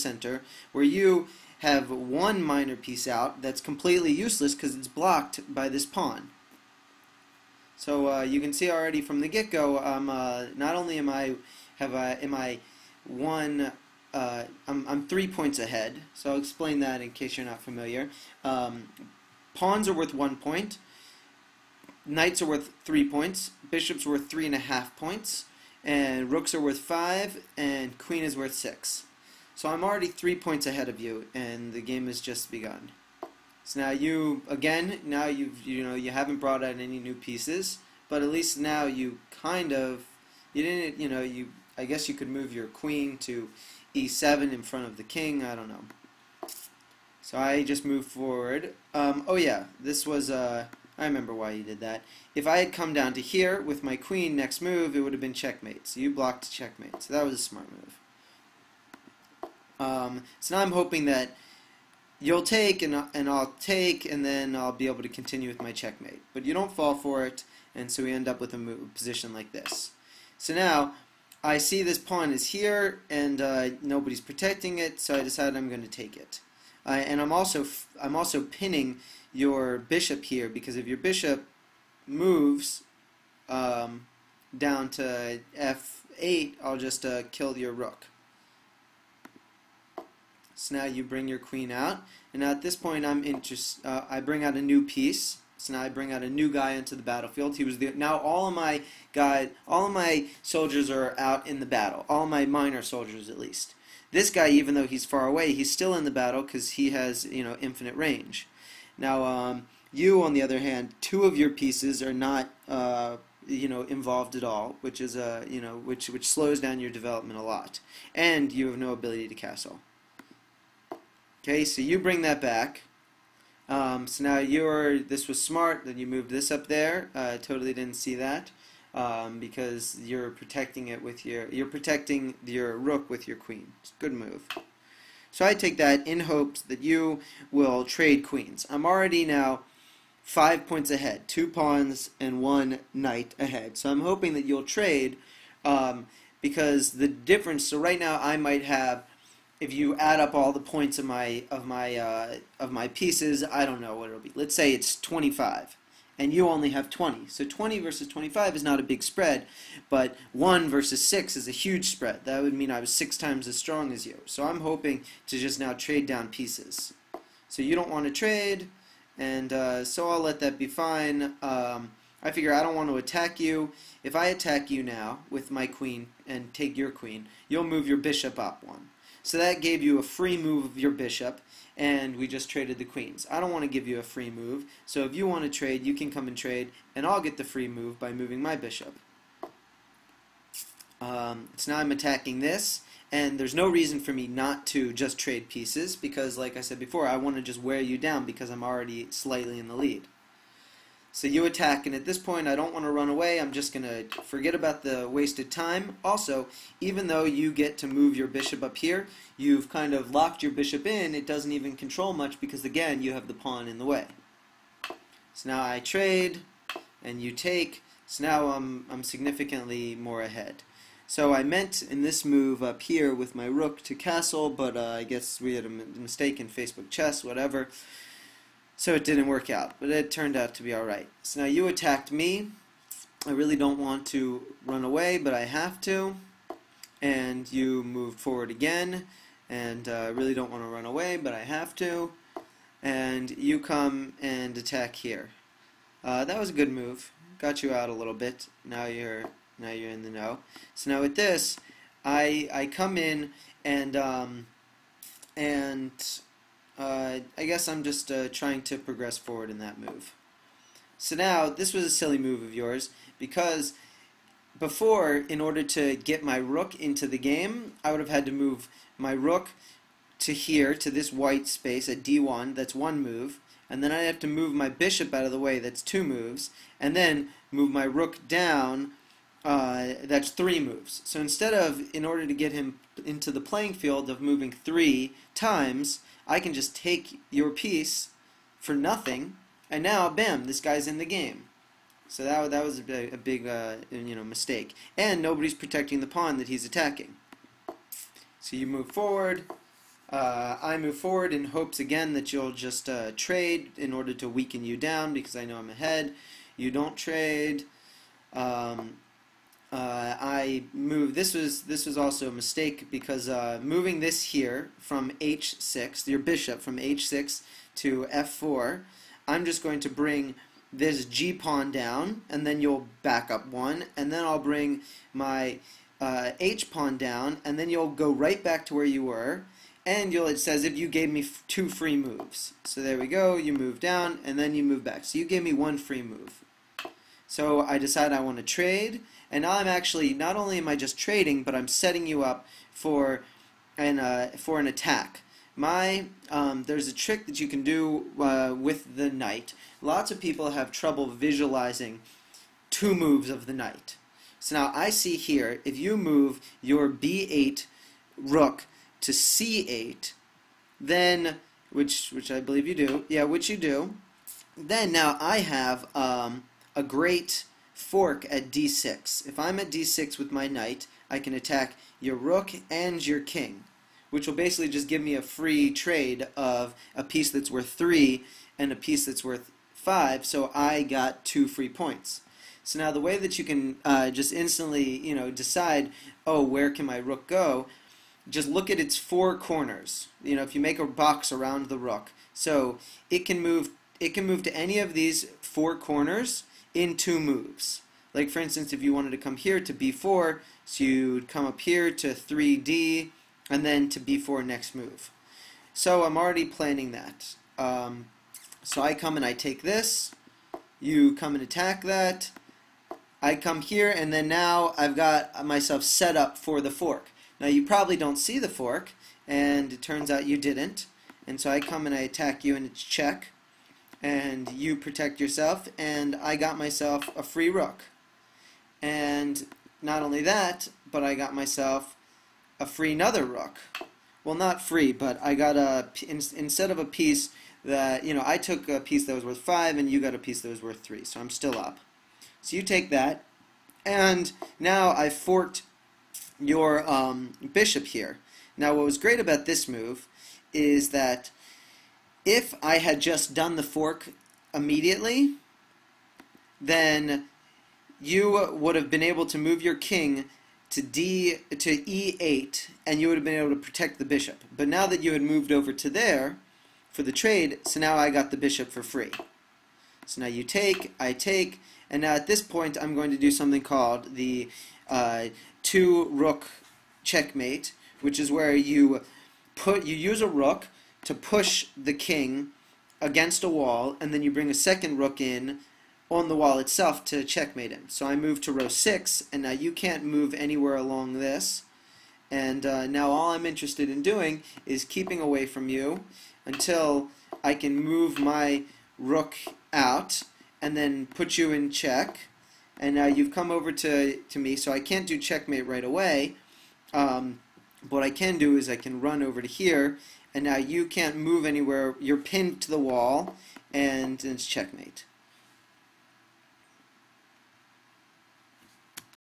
center, where you have one minor piece out that's completely useless because it's blocked by this pawn. So you can see already from the get-go, not only am I one, I'm 3 points ahead. So I'll explain that in case you're not familiar. Pawns are worth 1 point. Knights are worth 3 points. Bishops are worth 3.5 points. And rooks are worth 5. And queen is worth 6. So I'm already 3 points ahead of you, and the game has just begun. So now you haven't brought out any new pieces, but at least now you didn't, I guess you could move your queen to e7 in front of the king. I don't know. So I just moved forward. Oh yeah, this was I remember why you did that. If I had come down to here with my queen next move, it would have been checkmate. So you blocked checkmate. So that was a smart move. So now I'm hoping that you'll take and I'll take, and then I'll be able to continue with my checkmate. But you don't fall for it, and so we end up with a position like this. So now I see this pawn is here, and nobody's protecting it, so I decide I'm going to take it. And I'm also pinning your bishop here, because if your bishop moves down to f8, I'll just kill your rook. So now you bring your queen out, and now at this point I bring out a new piece. So now I bring out a new guy into the battlefield. Now all of my soldiers are out in the battle. All of my minor soldiers, at least. This guy, even though he's far away, he's still in the battle because he has infinite range. Now you, on the other hand, 2 of your pieces are not involved at all, which is which slows down your development a lot, and you have no ability to castle. Okay, so you bring that back. So now this was smart that you moved this up there. I totally didn't see that because you're protecting it with you're protecting your rook with your queen. It's a good move. So I take that in hopes that you will trade queens. I'm already now 5 points ahead, 2 pawns and 1 knight ahead. So I'm hoping that you'll trade because the difference. So right now I might have, if you add up all the points of my pieces, I don't know what it'll be. Let's say it's 25, and you only have 20. So 20 versus 25 is not a big spread, but 1 versus 6 is a huge spread. That would mean I was 6 times as strong as you. So I'm hoping to just now trade down pieces. So you don't want to trade, and so I'll let that be fine. I figure I don't want to attack you. If I attack you now with my queen and take your queen, you'll move your bishop up 1. So that gave you a free move of your bishop, and we just traded the queens. I don't want to give you a free move, so if you want to trade, you can come and trade, and I'll get the free move by moving my bishop. So now I'm attacking this, and there's no reason for me not to just trade pieces, because like I said before, I want to just wear you down because I'm already slightly in the lead. So you attack, and at this point I don't want to run away. I'm just going to forget about the wasted time. Also, even though you get to move your bishop up here, you've kind of locked your bishop in. It doesn't even control much because, again, you have the pawn in the way. So now I trade, and you take. So now I'm significantly more ahead. So I meant in this move up here with my rook to castle, but I guess we had a mistake in Facebook chess, whatever. So it didn't work out, but it turned out to be alright. So now you attacked me. I really don't want to run away, but I have to. And you moved forward again, and I really don't want to run away, but I have to. And you come and attack here. That was a good move. Got you out a little bit. Now you're in the know. So now with this, I come in and I guess I'm just trying to progress forward in that move. So now, this was a silly move of yours, because before, in order to get my rook into the game, I would have had to move my rook to here, to this white space at d1, that's 1 move, and then I'd have to move my bishop out of the way, that's 2 moves, and then move my rook down, that's 3 moves. So instead of, in order to get him into the playing field of moving 3 times, I can just take your piece for nothing, and now, bam, this guy's in the game. So that was a big mistake. And nobody's protecting the pawn that he's attacking. So you move forward, I move forward in hopes again that you'll just trade in order to weaken you down because I know I'm ahead. You don't trade. I move. This was also a mistake because moving this here from h6, your bishop from h6 to f4, I'm just going to bring this g pawn down, and then you'll back up one, and then I'll bring my h pawn down, and then you'll go right back to where you were, and it says if you gave me two free moves. So there we go. You move down, and then you move back. So you gave me one free move. So I decide I want to trade. And now I'm actually, not only am I just trading, but I'm setting you up for an attack. There's a trick that you can do with the knight. Lots of people have trouble visualizing two moves of the knight. So now I see here, if you move your b8 rook to c8, then, which I believe you do, yeah, which you do, then now I have a great fork at d6. If I'm at d6 with my knight, I can attack your rook and your king, which will basically just give me a free trade of a piece that's worth 3 and a piece that's worth 5, so I got 2 free points. So now the way that you can just instantly, decide, oh, where can my rook go, just look at its 4 corners. If you make a box around the rook, so it can move to any of these 4 corners in 2 moves. Like for instance, if you wanted to come here to b4, so you'd come up here to 3d, and then to b4 next move. So I'm already planning that. So I come and I take this, you come and attack that, I come here, and then now I've got myself set up for the fork. Now you probably don't see the fork, and it turns out you didn't, and so I come and I attack you and it's check, and you protect yourself, and I got myself a free rook. And not only that, but I got myself a free another rook. Well, not free, but I got instead of a piece that, I took a piece that was worth 5 and you got a piece that was worth 3, so I'm still up. So you take that, and now I've forked your bishop here. Now what was great about this move is that if I had just done the fork immediately, then you would have been able to move your king to e8, and you would have been able to protect the bishop. But now that you had moved over to there for the trade, so now I got the bishop for free. So now you take, I take, and now at this point I'm going to do something called the 2 rook checkmate, which is where you use a rook to push the king against a wall, and then you bring a second rook in on the wall itself to checkmate him. So I move to row 6, and now you can't move anywhere along this, and now all I'm interested in doing is keeping away from you until I can move my rook out and then put you in check, and now you've come over to me, so I can't do checkmate right away. What I can do is I can run over to here, and now you can't move anywhere. You're pinned to the wall, and it's checkmate.